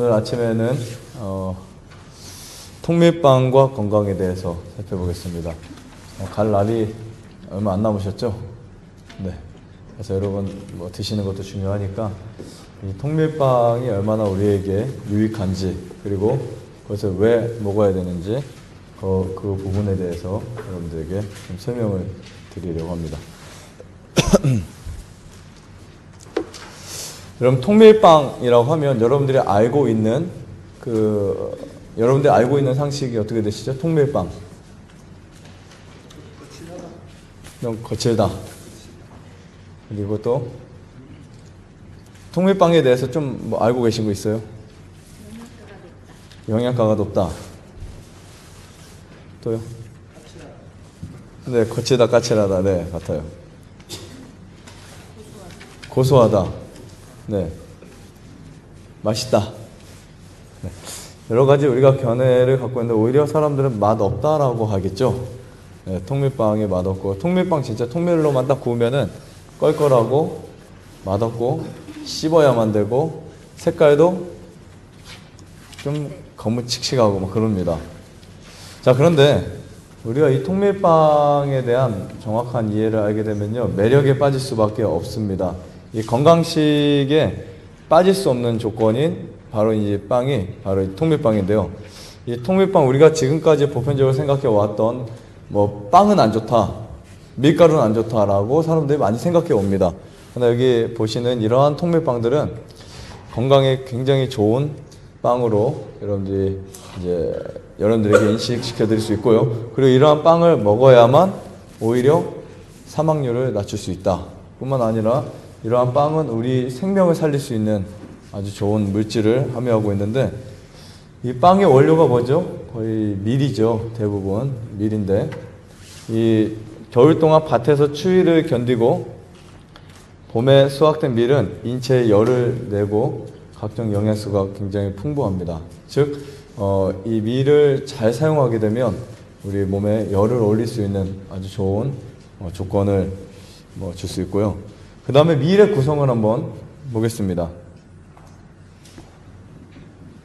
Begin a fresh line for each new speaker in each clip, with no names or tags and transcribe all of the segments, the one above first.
오늘 아침에는 통밀빵과 건강에 대해서 살펴보겠습니다. 갈 날이 얼마 안 남으셨죠? 네. 그래서 여러분 뭐 드시는 것도 중요하니까 이 통밀빵이 얼마나 우리에게 유익한지, 그리고 그것을 왜 먹어야 되는지 그 부분에 대해서 여러분들에게 좀 설명을 드리려고 합니다. 여러분, 통밀빵이라고 하면 여러분들이 알고 있는 상식이 어떻게 되시죠? 통밀빵. 너무 거칠다. 그리고 또 통밀빵에 대해서 좀 뭐 알고 계신 거 있어요? 영양가가 높다. 또요? 네, 거칠다, 까칠하다. 네, 같아요. 고소하다. 네. 맛있다. 네. 여러 가지 우리가 견해를 갖고 있는데 오히려 사람들은 맛 없다라고 하겠죠. 네, 통밀빵에 맛 없고, 통밀빵 진짜 통밀로만 딱 구우면은 껄껄하고 맛없고 씹어야만 되고 색깔도 좀 거무칙칙하고 막 그럽니다. 자, 그런데 우리가 이 통밀빵에 대한 정확한 이해를 알게 되면요, 매력에 빠질 수밖에 없습니다. 이 건강식에 빠질 수 없는 조건인 바로 이 빵이 바로 이 통밀빵인데요. 이 통밀빵, 우리가 지금까지 보편적으로 생각해 왔던 뭐 빵은 안 좋다, 밀가루는 안 좋다라고 사람들이 많이 생각해 옵니다. 그러나 여기 보시는 이러한 통밀빵들은 건강에 굉장히 좋은 빵으로 여러분들에게 인식시켜 드릴 수 있고요. 그리고 이러한 빵을 먹어야만 오히려 사망률을 낮출 수 있다. 뿐만 아니라 이러한 빵은 우리 생명을 살릴 수 있는 아주 좋은 물질을 함유하고 있는데, 이 빵의 원료가 뭐죠? 거의 밀이죠. 대부분 밀인데, 이 겨울 동안 밭에서 추위를 견디고 봄에 수확된 밀은 인체에 열을 내고 각종 영양소가 굉장히 풍부합니다. 즉, 이 밀을 잘 사용하게 되면 우리 몸에 열을 올릴 수 있는 아주 좋은 조건을 줄 수 있고요. 그 다음에 밀의 구성을 한번 보겠습니다.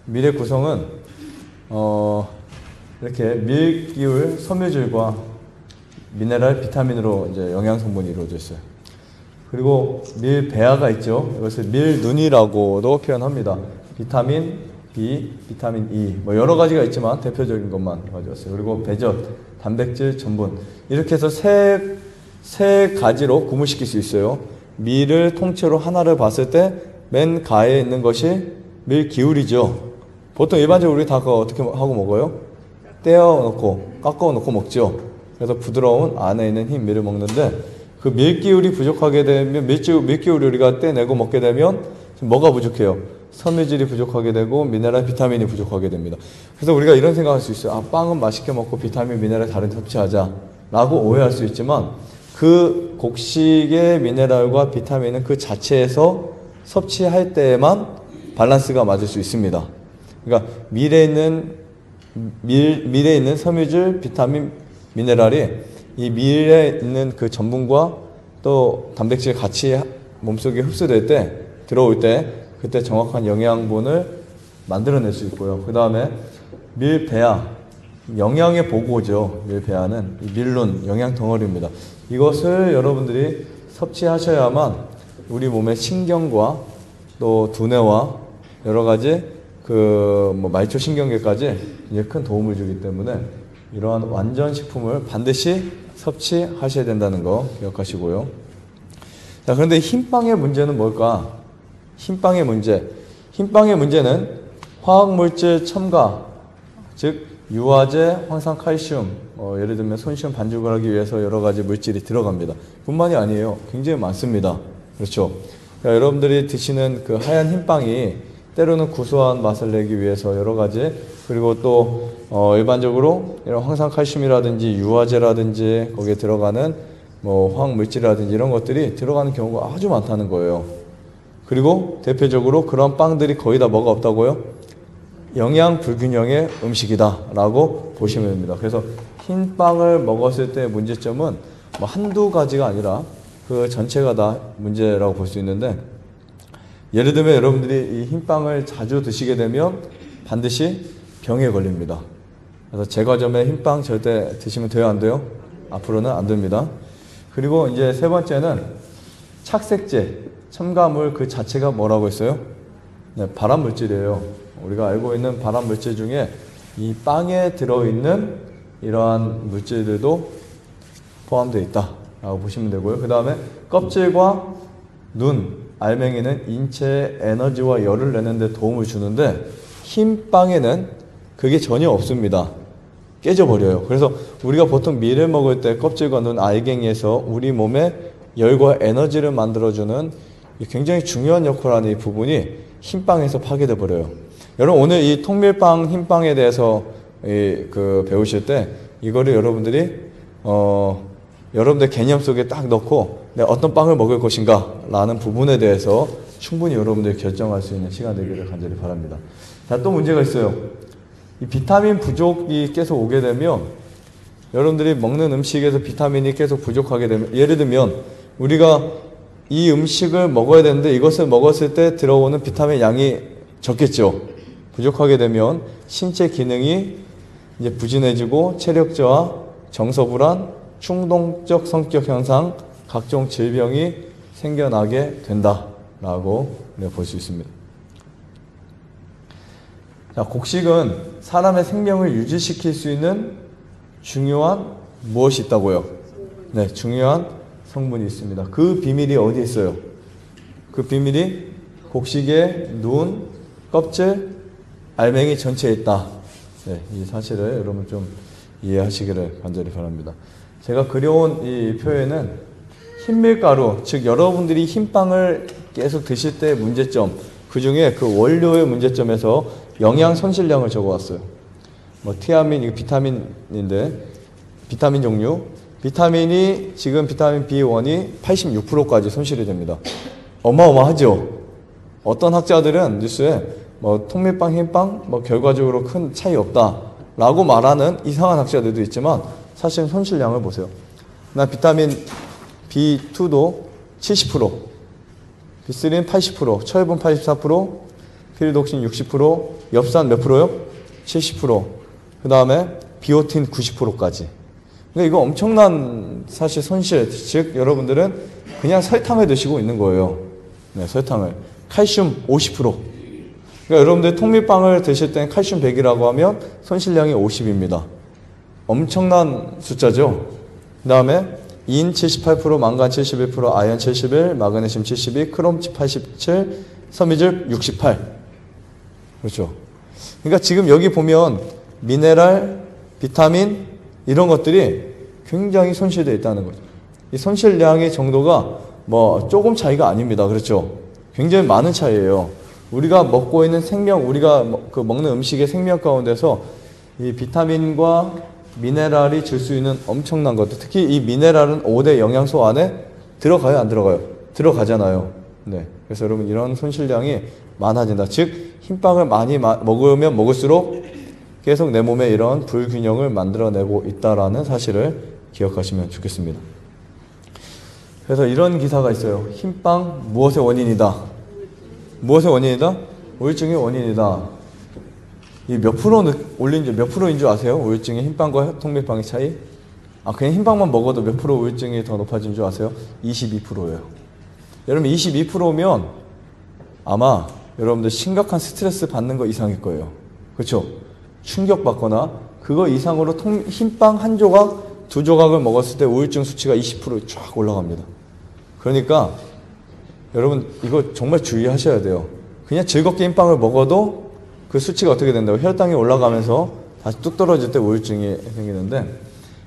밀의 구성은 이렇게 밀기울, 섬유질과 미네랄, 비타민으로 이제 영양 성분이 이루어져 있어요. 그리고 밀배아가 있죠. 이것을 밀눈이라고도 표현합니다. 비타민 B, 비타민 E, 뭐 여러 가지가 있지만 대표적인 것만 가져왔어요. 그리고 배젖, 단백질, 전분, 이렇게 해서 세 가지로 구분시킬 수 있어요. 밀을 통째로 하나를 봤을 때 맨 가에 있는 것이 밀기울이죠. 보통 일반적으로 우리 다 그거 어떻게 하고 먹어요? 떼어놓고 깎아 놓고 먹죠. 그래서 부드러운 안에 있는 흰 밀을 먹는데, 그 밀기울이 부족하게 되면, 밀기울이 우리가 떼내고 먹게 되면 뭐가 부족해요? 섬유질이 부족하게 되고 미네랄, 비타민이 부족하게 됩니다. 그래서 우리가 이런 생각할 수 있어요. 빵은 맛있게 먹고 비타민, 미네랄 다른 데 섭취하자 라고 오해할 수 있지만, 그 곡식의 미네랄과 비타민은 그 자체에서 섭취할 때에만 밸런스가 맞을 수 있습니다. 그러니까 밀에 있는 섬유질, 비타민, 미네랄이 이 밀에 있는 그 전분과 또 단백질 같이 몸속에 흡수될 때, 들어올 때, 그때 정확한 영양분을 만들어낼 수 있고요. 그 다음에 밀배아, 영양의 보고죠. 밀배아는 밀룬, 영양 덩어리입니다. 이것을 여러분들이 섭취하셔야만 우리 몸의 신경과 또 두뇌와 여러 가지 말초 신경계까지 이제 큰 도움을 주기 때문에 이러한 완전 식품을 반드시 섭취하셔야 된다는 거 기억하시고요. 자, 그런데 흰빵의 문제는 뭘까? 흰빵의 문제는 화학물질 첨가, 즉 유화제, 황산, 칼슘, 예를 들면 손시험 반죽을 하기 위해서 여러 가지 물질이 들어갑니다. 뿐만이 아니에요. 굉장히 많습니다. 그렇죠? 그러니까 여러분들이 드시는 그 하얀 흰빵이 때로는 구수한 맛을 내기 위해서 여러 가지, 그리고 또 일반적으로 이런 황산, 칼슘이라든지 유화제라든지 거기에 들어가는 화학물질이라든지 이런 것들이 들어가는 경우가 아주 많다는 거예요. 그리고 대표적으로 그런 빵들이 거의 다 뭐가 없다고요? 영양 불균형의 음식이다 라고 보시면 됩니다. 그래서 흰 빵을 먹었을 때 문제점은 한두 가지가 아니라 그 전체가 다 문제라고 볼 수 있는데, 예를 들면 여러분들이 이 흰빵을 자주 드시게 되면 반드시 병에 걸립니다. 그래서 제과점에 흰빵 절대 드시면 돼요, 안 돼요? 앞으로는 안 됩니다. 그리고 이제 세 번째는 착색제, 첨가물 그 자체가 뭐라고 했어요? 네, 발암물질이에요. 우리가 알고 있는 발암물질 중에 이 빵에 들어있는 이러한 물질들도 포함되어 있다라고 보시면 되고요. 그 다음에 껍질과 눈, 알맹이는 인체에 에너지와 열을 내는 데 도움을 주는데 흰 빵에는 그게 전혀 없습니다. 깨져버려요. 그래서 우리가 보통 밀을 먹을 때 껍질과 눈, 알갱이에서 우리 몸에 열과 에너지를 만들어주는 굉장히 중요한 역할을 하는 이 부분이 흰빵에서 파괴돼 버려요. 여러분 오늘 이 통밀빵, 흰빵에 대해서 배우실 때 이거를 여러분들이 여러분들 개념 속에 딱 넣고 내가 어떤 빵을 먹을 것인가 라는 부분에 대해서 충분히 여러분들이 결정할 수 있는 시간 되기를 간절히 바랍니다. 자, 또 문제가 있어요. 이 비타민 부족이 계속 오게 되면 여러분들이 먹는 음식에서 비타민이 계속 부족하게 되면 예를 들면 우리가 이 음식을 먹어야 되는데 이것을 먹었을 때 들어오는 비타민 양이 적겠죠. 부족하게 되면 신체 기능이 이제 부진해지고 체력 저하, 정서 불안, 충동적 성격 현상, 각종 질병이 생겨나게 된다라고 볼 수 있습니다. 자, 곡식은 사람의 생명을 유지시킬 수 있는 중요한 무엇이 있다고요? 네, 중요한 성분이 있습니다. 그 비밀이 어디에 있어요? 그 비밀이 곡식의 눈, 껍질, 알맹이 전체에 있다. 네, 이 사실을 여러분 좀 이해하시기를 간절히 바랍니다. 제가 그려온 이 표에는 흰밀가루, 즉 여러분들이 흰빵을 계속 드실 때 문제점, 그 중에 그 원료의 문제점에서 영양 손실량을 적어왔어요. 뭐 티아민, 이거 비타민인데 비타민 종류, 비타민이 지금 비타민 B1이 86%까지 손실이 됩니다. 어마어마하죠. 어떤 학자들은 뉴스에 뭐 통밀빵, 흰빵 뭐 결과적으로 큰 차이 없다라고 말하는 이상한 학자들도 있지만 사실 손실량을 보세요. 나 비타민 B2도 70%, B3는 80%, 철분 84%, 피리독신 60%, 엽산 몇 프로요? 70%. 그 다음에 비오틴 90%까지. 그러니까 이거 엄청난 사실 손실. 즉 여러분들은 그냥 설탕을 드시고 있는 거예요. 네, 설탕을. 칼슘 50%. 그러니까 여러분들 통밀빵을 드실 땐 칼슘 100이라고 하면 손실량이 50입니다. 엄청난 숫자죠. 그 다음에 인 78%, 망간 71%, 아연 71, 마그네슘 72, 크롬 87, 섬유질 68. 그렇죠. 그러니까 지금 여기 보면 미네랄, 비타민 이런 것들이 굉장히 손실되어 있다는 거죠. 이 손실량의 정도가 뭐 조금 차이가 아닙니다. 그렇죠. 굉장히 많은 차이예요. 우리가 먹고 있는 생명, 우리가 그 먹는 음식의 생명 가운데서 이 비타민과 미네랄이 줄 수 있는 엄청난 것들, 특히 이 미네랄은 5대 영양소 안에 들어가요, 안 들어가요? 들어가잖아요. 네. 그래서 여러분 이런 손실량이 많아진다. 즉 흰빵을 많이 먹으면 먹을수록 계속 내 몸에 이런 불균형을 만들어내고 있다라는 사실을 기억하시면 좋겠습니다. 그래서 이런 기사가 있어요. 흰빵 무엇의 원인이다. 무엇의 원인이다? 우울증의 원인이다. 이 몇 프로 올린지 몇 프로인 줄 아세요? 우울증의 흰빵과 통밀빵의 차이? 아, 그냥 흰빵만 먹어도 몇 프로 우울증이 더 높아진 줄 아세요? 22%예요. 여러분 22%면 아마 여러분들 심각한 스트레스 받는 거 이상일 거예요. 그렇죠? 충격받거나 그거 이상으로 흰빵 한 조각, 두 조각을 먹었을 때 우울증 수치가 20%쫙 올라갑니다. 그러니까 여러분 이거 정말 주의하셔야 돼요. 그냥 즐겁게 흰빵을 먹어도 그 수치가 어떻게 된다고? 혈당이 올라가면서 다시 뚝 떨어질 때 우울증이 생기는데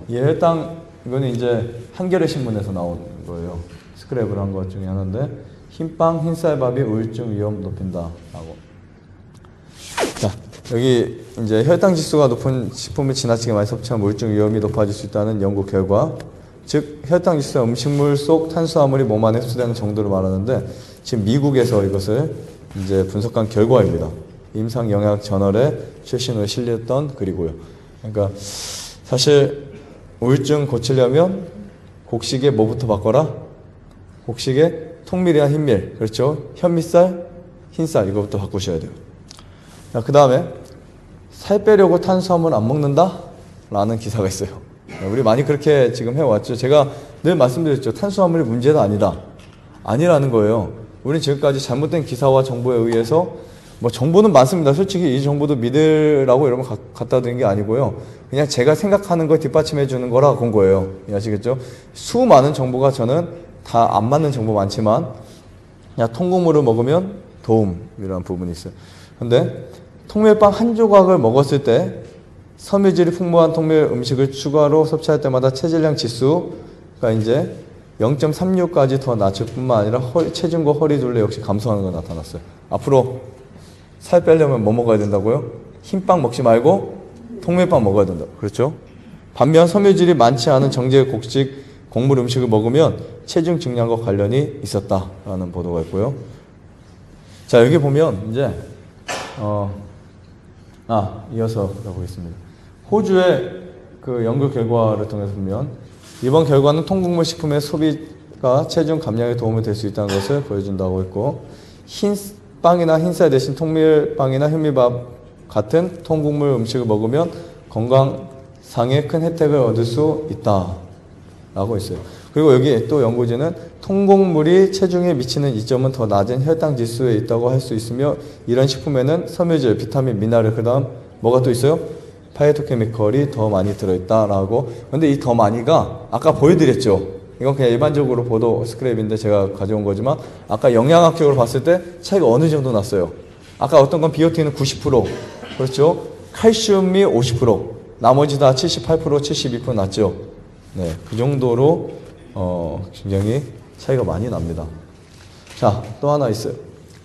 이 혈당 이거는 이제 한겨레 신문에서 나온 거예요. 스크랩을 한 것 중에 하나인데 흰빵, 흰쌀밥이 우울증 위험 높인다라고. 자, 여기 이제 혈당 지수가 높은 식품을 지나치게 많이 섭취하면 우울증 위험이 높아질 수 있다는 연구 결과. 즉 혈당 지수가 음식물 속 탄수화물이 몸 안에 흡수되는 정도를 말하는데 지금 미국에서 이것을 이제 분석한 결과입니다. 임상영양 저널에 최신으로 실렸던 글이고요. 그러니까 사실 우울증 고치려면 곡식에 뭐부터 바꿔라? 곡식에 통밀이나 흰밀, 그렇죠? 현미쌀, 흰쌀 이거부터 바꾸셔야 돼요. 자, 그 다음에 살 빼려고 탄수화물 안 먹는다? 라는 기사가 있어요. 우리 많이 그렇게 지금 해왔죠. 제가 늘 말씀드렸죠. 탄수화물이 문제가 아니다. 아니라는 거예요. 우리는 지금까지 잘못된 기사와 정보에 의해서 뭐 정보는 많습니다. 솔직히 이 정보도 믿으라고 여러분 갖다 드린 게 아니고요. 그냥 제가 생각하는 걸 뒷받침해 주는 거라 건 거예요. 아시겠죠? 수많은 정보가 저는 다 안 맞는 정보 많지만 그냥 통곡물을 먹으면 도움이라는 부분이 있어요. 근데 통밀빵 한 조각을 먹었을 때 섬유질이 풍부한 통밀 음식을 추가로 섭취할 때마다 체질량 지수가 이제 0.36까지 더 낮출 뿐만 아니라 체중과 허리 둘레 역시 감소하는 거 나타났어요. 앞으로 살 빼려면 뭐 먹어야 된다고요? 흰빵 먹지 말고 통밀빵 먹어야 된다. 그렇죠? 반면 섬유질이 많지 않은 정제 곡식 곡물 음식을 먹으면 체중 증량과 관련이 있었다라는 보도가 있고요. 자, 여기 보면 이제 이어서 가보겠습니다. 호주의 그 연구 결과를 통해서 보면 이번 결과는 통곡물 식품의 소비가 체중 감량에 도움이 될 수 있다는 것을 보여준다고 했고, 흰빵이나 흰쌀 대신 통밀빵이나 현미밥 같은 통곡물 음식을 먹으면 건강상의 큰 혜택을 얻을 수 있다라고 있어요. 그리고 여기 또 연구진은 통곡물이 체중에 미치는 이점은 더 낮은 혈당 지수에 있다고 할 수 있으며 이런 식품에는 섬유질, 비타민, 미네랄, 그 다음 뭐가 또 있어요? 파이토케미컬이 더 많이 들어있다라고. 근데 이 더 많이가 아까 보여드렸죠. 이건 그냥 일반적으로 보도 스크랩인데 제가 가져온 거지만 아까 영양학적으로 봤을 때 차이가 어느 정도 났어요. 아까 어떤 건 비오틴은 90%, 그렇죠? 칼슘이 50%, 나머지 다 78%, 72% 났죠. 네, 그 정도로 굉장히 차이가 많이 납니다. 자, 또 하나 있어요.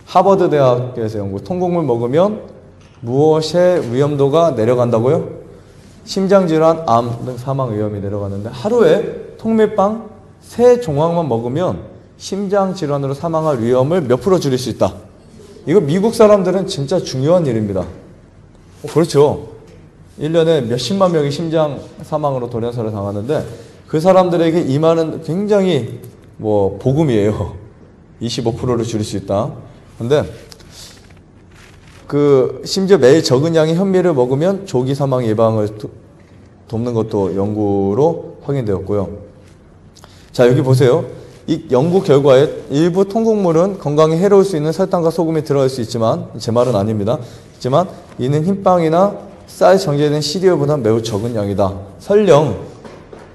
하버드 대학에서 연구. 통곡물 먹으면 무엇의 위험도가 내려간다고요? 심장질환, 암 등 사망 위험이 내려가는데 하루에 통밀빵 3조각만 먹으면 심장질환으로 사망할 위험을 몇 프로 줄일 수 있다. 이거 미국 사람들은 진짜 중요한 일입니다. 그렇죠. 1년에 몇십만 명이 심장 사망으로 돌연사를 당하는데 그 사람들에게 이 말은 굉장히 복음이에요. 25%를 줄일 수 있다. 근데 심지어 매일 적은 양의 현미를 먹으면 조기 사망 예방을 돕는 것도 연구로 확인되었고요. 자, 여기 보세요. 이 연구 결과에 일부 통곡물은 건강에 해로울 수 있는 설탕과 소금이 들어갈 수 있지만, 제 말은 아닙니다. 하지만 이는 흰빵이나 쌀 정제된 시리얼보다 매우 적은 양이다. 설령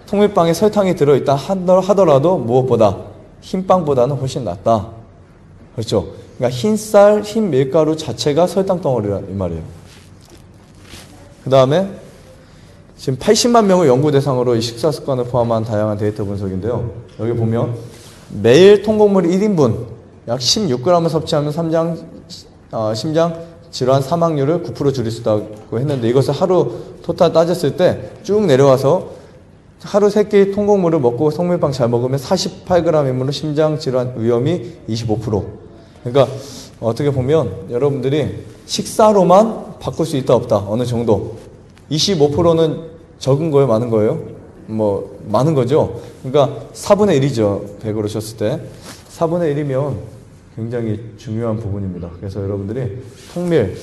통밀빵에 설탕이 들어있다 하더라도 무엇보다 흰빵보다는 훨씬 낫다. 그렇죠? 그러니까 흰쌀, 흰 밀가루 자체가 설탕 덩어리라 이 말이에요. 그 다음에 지금 80만 명을 연구 대상으로 이 식사 습관을 포함한 다양한 데이터 분석인데요. 여기 보면 매일 통곡물 1인분 약 16g을 섭취하면 심장 질환 사망률을 9% 줄일 수 있다고 했는데 이것을 하루 토탈 따졌을 때 쭉 내려와서 하루 3끼 통곡물을 먹고 통밀빵 잘 먹으면 48g이므로 심장 질환 위험이 25%. 그러니까 어떻게 보면 여러분들이 식사로만 바꿀 수 있다 없다 어느 정도. 25%는 적은 거예요, 많은 거예요? 많은 거죠. 그러니까 4분의 1이죠. 100으로 쳤을 때 4분의 1이면 굉장히 중요한 부분입니다. 그래서 여러분들이 통밀,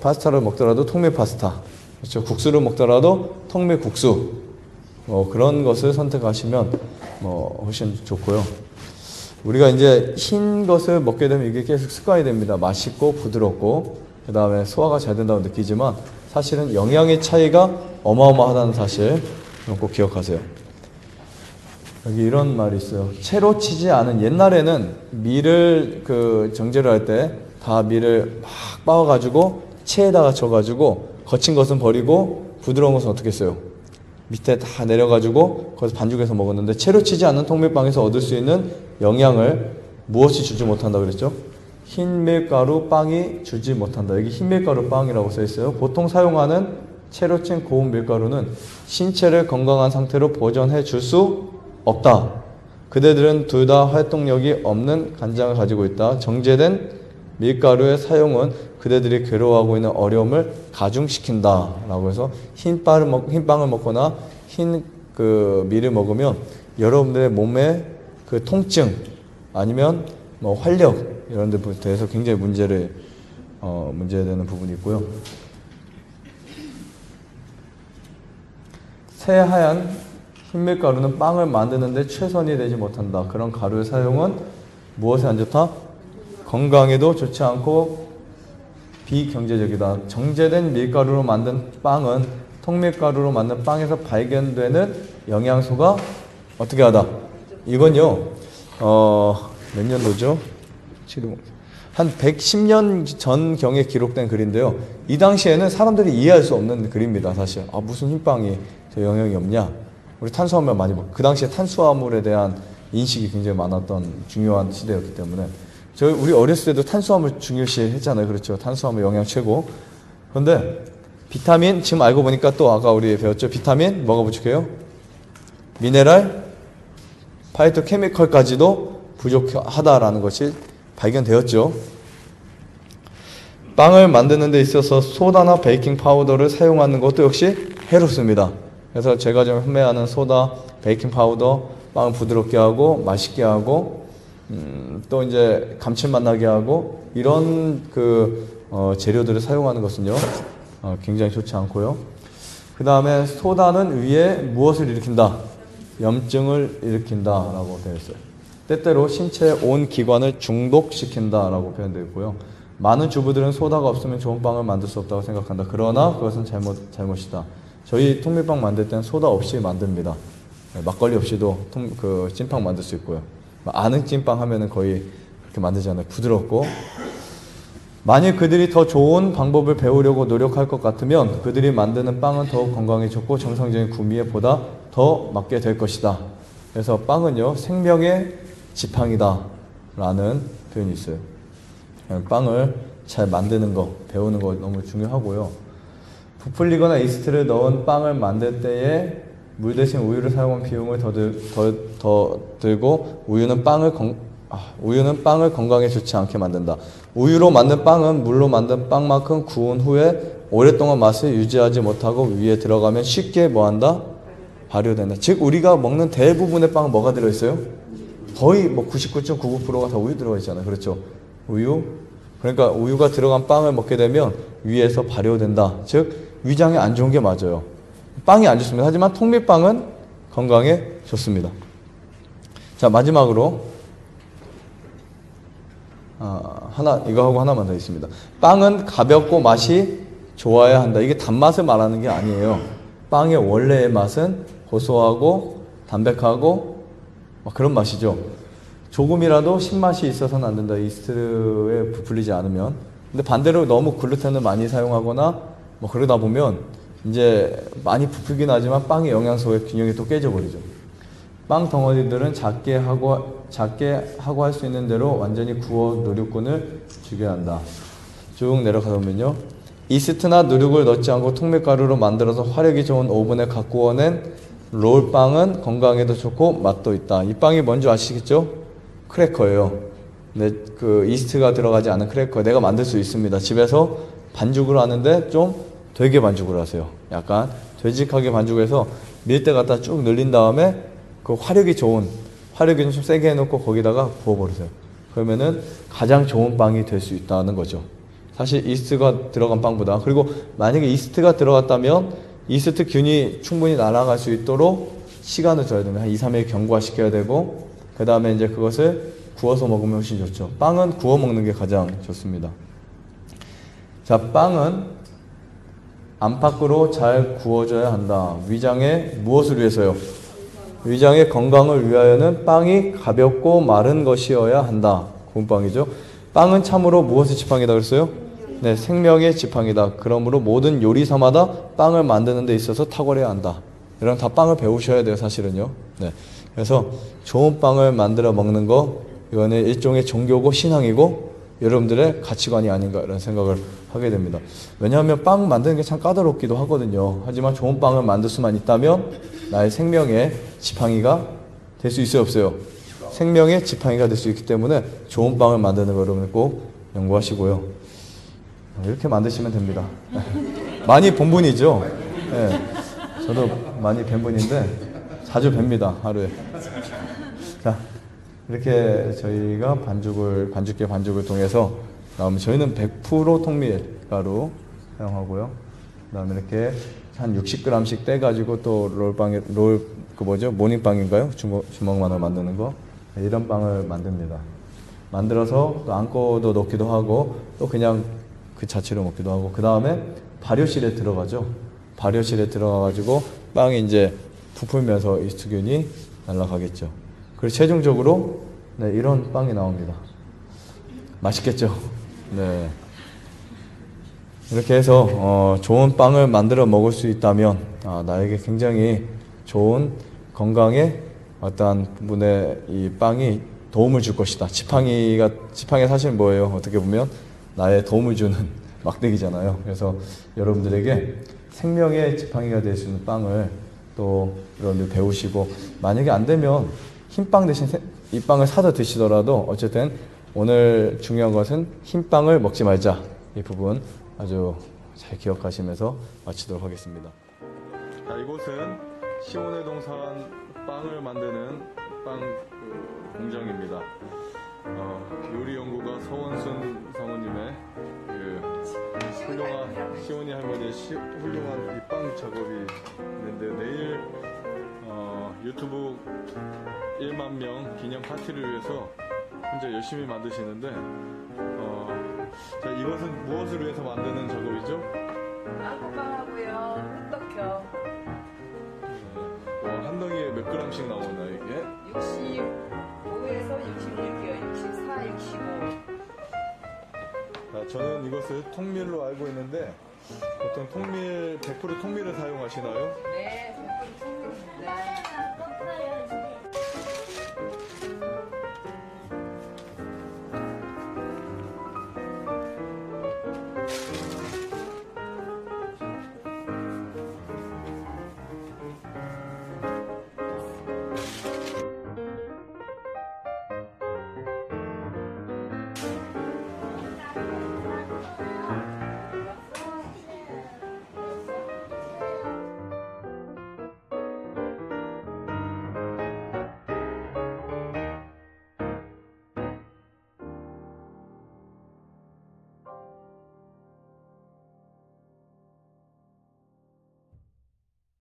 파스타를 먹더라도 통밀 파스타, 그렇죠? 국수를 먹더라도 통밀 국수, 그런 것을 선택하시면 훨씬 좋고요. 우리가 이제 흰 것을 먹게 되면 이게 계속 습관이 됩니다. 맛있고 부드럽고 그 다음에 소화가 잘 된다고 느끼지만 사실은 영양의 차이가 어마어마하다는 사실 꼭 기억하세요. 여기 이런 말이 있어요. 채로 치지 않은, 옛날에는 밀을 정제를 할 때 다 밀을 막 빻아가지고 체에다가 쳐가지고 거친 것은 버리고 부드러운 것은 어떻게 했어요? 밑에 다 내려가지고 거기서 반죽해서 먹었는데 채로 치지 않는 통밀빵에서 얻을 수 있는 영양을 무엇이 주지 못한다 그랬죠? 흰밀가루 빵이 주지 못한다. 여기 흰밀가루 빵이라고 써 있어요. 보통 사용하는 채로 친 고운 밀가루는 신체를 건강한 상태로 보존해 줄 수 없다. 그대들은 둘 다 활동력이 없는 간장을 가지고 있다. 정제된 밀가루의 사용은 그대들이 괴로워하고 있는 어려움을 가중시킨다. 라고 해서 흰빵을 먹거나 흰 밀을 먹으면 여러분들의 몸에 통증 아니면 활력 이런 데 대해서 굉장히 문제되는 부분이 있고요. 새하얀 흰밀가루는 빵을 만드는데 최선이 되지 못한다. 그런 가루의 사용은 무엇에 안 좋다? 건강에도 좋지 않고 비경제적이다. 정제된 밀가루로 만든 빵은 통밀가루로 만든 빵에서 발견되는 영양소가 어떻게 하다? 이건요, 몇 년도죠? 한 110년 전경에 기록된 글인데요. 이 당시에는 사람들이 이해할 수 없는 글입니다, 사실. 아, 무슨 흰빵이 더 영향이 없냐? 우리 탄수화물 많이 먹고, 그 당시에 탄수화물에 대한 인식이 굉장히 많았던 중요한 시대였기 때문에. 우리 어렸을 때도 탄수화물 중요시 했잖아요. 그렇죠. 탄수화물 영양 최고. 그런데 비타민, 지금 알고 보니까 또 아까 우리 배웠죠. 비타민, 뭐가 부족해요? 미네랄, 파이토케미컬까지도 부족하다라는 것이 발견되었죠. 빵을 만드는 데 있어서 소다나 베이킹 파우더를 사용하는 것도 역시 해롭습니다. 그래서 제가 좀 판매하는 소다, 베이킹 파우더, 빵을 부드럽게 하고 맛있게 하고 또 이제 감칠맛 나게 하고 이런 재료들을 사용하는 것은요 굉장히 좋지 않고요. 그 다음에 소다는 위에 무엇을 일으킨다? 염증을 일으킨다라고 되어 있어요. 때때로 신체의 온 기관을 중독시킨다라고 표현되어 있고요. 많은 주부들은 소다가 없으면 좋은 빵을 만들 수 없다고 생각한다. 그러나 그것은 잘못이다. 저희 통밀빵 만들 때는 소다 없이 만듭니다. 막걸리 없이도 찐빵 만들 수 있고요. 아는 찐빵 하면은 거의 그렇게 만들잖아요. 부드럽고. 만일 그들이 더 좋은 방법을 배우려고 노력할 것 같으면 그들이 만드는 빵은 더욱 건강에 좋고 정상적인 구미에 보다 더 맞게 될 것이다. 그래서 빵은요 생명의 지팡이다 라는 표현이 있어요. 빵을 잘 만드는 거, 배우는 거 너무 중요하고요. 부풀리거나 이스트를 넣은 빵을 만들 때에 물 대신 우유를 사용한 비용을 더 들고 우유는 빵을 건강에 좋지 않게 만든다. 우유로 만든 빵은 물로 만든 빵만큼 구운 후에 오랫동안 맛을 유지하지 못하고 위에 들어가면 쉽게 뭐한다? 발효된다. 즉 우리가 먹는 대부분의 빵은 뭐가 들어있어요? 거의 99.99%가 다 우유 들어가 있잖아요. 그렇죠? 우유. 그러니까 우유가 들어간 빵을 먹게 되면 위에서 발효된다. 즉 위장에 안 좋은 게 맞아요. 빵이 안 좋습니다. 하지만 통밀빵은 건강에 좋습니다. 자, 마지막으로 이거 하고 하나만 더 있습니다. 빵은 가볍고 맛이 좋아야 한다. 이게 단맛을 말하는 게 아니에요. 빵의 원래의 맛은 고소하고 담백하고 그런 맛이죠. 조금이라도 신맛이 있어서는 안 된다. 이스트에 부풀리지 않으면. 근데 반대로 너무 글루텐을 많이 사용하거나 그러다 보면 이제 많이 부풀긴 하지만 빵의 영양소의 균형이 또 깨져버리죠. 빵 덩어리들은 작게 하고 할 수 있는 대로 완전히 구워 누룩군을 죽여야 한다. 쭉 내려가다 보면요. 이스트나 누룩을 넣지 않고 통밀가루로 만들어서 화력이 좋은 오븐에 가꾸어낸 롤빵은 건강에도 좋고 맛도 있다. 이 빵이 뭔지 아시겠죠? 크래커예요. 근데 이스트가 들어가지 않은 크래커 내가 만들 수 있습니다. 집에서 반죽을 하는데 좀 되게 반죽을 하세요. 약간 되직하게 반죽해서 밀대 갖다 쭉 늘린 다음에 화력이 좀 세게 해놓고 거기다가 부어버리세요. 그러면은 가장 좋은 빵이 될 수 있다는 거죠. 사실 이스트가 들어간 빵보다. 그리고 만약에 이스트가 들어갔다면 이스트 균이 충분히 날아갈 수 있도록 시간을 줘야 됩니다. 한 2, 3일 경과시켜야 되고 그 다음에 이제 그것을 구워서 먹으면 훨씬 좋죠. 빵은 구워 먹는 게 가장 좋습니다. 자, 빵은 안팎으로 잘 구워져야 한다. 위장에 무엇을 위해서요? 위장의 건강을 위하여는 빵이 가볍고 마른 것이어야 한다. 구운 빵이죠. 빵은 참으로 무엇의 지팡이다 그랬어요? 네, 생명의 지팡이다. 그러므로 모든 요리사마다 빵을 만드는 데 있어서 탁월해야 한다. 이런 다 빵을 배우셔야 돼요, 사실은요. 네. 그래서 좋은 빵을 만들어 먹는 거, 이거는 일종의 종교고 신앙이고 여러분들의 가치관이 아닌가 이런 생각을 하게 됩니다. 왜냐하면 빵 만드는 게 참 까다롭기도 하거든요. 하지만 좋은 빵을 만들 수만 있다면 나의 생명의 지팡이가 될 수 있어요, 없어요? 생명의 지팡이가 될 수 있기 때문에 좋은 빵을 만드는 거 여러분 꼭 연구하시고요. 이렇게 만드시면 됩니다. 많이 본 분이죠? 네. 저도 많이 뵌 분인데 자주 뵙니다, 하루에. 자, 이렇게 저희가 반죽계 반죽을 통해서 나오면 저희는 100% 통밀가루 사용하고요. 그다음에 이렇게 한 60g씩 떼가지고 또 모닝빵인가요? 주먹만을 만드는 거. 네, 이런 빵을 만듭니다. 만들어서 또 안고도 넣기도 하고 또 그냥 그 자체로 먹기도 하고 그 다음에 발효실에 들어가죠. 발효실에 들어가가지고 빵이 이제 부풀면서 이 수균이 날아가겠죠. 그리고 최종적으로 네, 이런 빵이 나옵니다. 맛있겠죠? 네. 이렇게 해서 좋은 빵을 만들어 먹을 수 있다면 나에게 굉장히 좋은 건강에 어떠한 부분에 이 빵이 도움을 줄 것이다. 지팡이 사실 뭐예요? 어떻게 보면 나의 도움을 주는 막대기잖아요. 그래서 여러분들에게 생명의 지팡이가 될 수 있는 빵을 또 여러분들 배우시고 만약에 안 되면 흰빵 대신 이 빵을 사서 드시더라도 어쨌든 오늘 중요한 것은 흰빵을 먹지 말자. 이 부분 아주 잘 기억하시면서 마치도록 하겠습니다. 자, 이곳은 시온의 동산 빵을 만드는 빵 공장입니다. 요리 연구가 서원순 사모님의 훌륭한 시온이 할머니의 훌륭한 이 빵 작업이 있는데 내일 유튜브 1만 명 기념 파티를 위해서 혼자 열심히 만드시는데 자, 이것은 무엇을 위해서 만드는 작업이죠?
빵하고요, 떡혀.
한 덩이에 몇 g씩 나오나 이게?
65에서 66이요. 64, 65.
자, 저는 이것을 통밀로 알고 있는데 보통 통밀 100% 통밀을 사용하시나요?
네.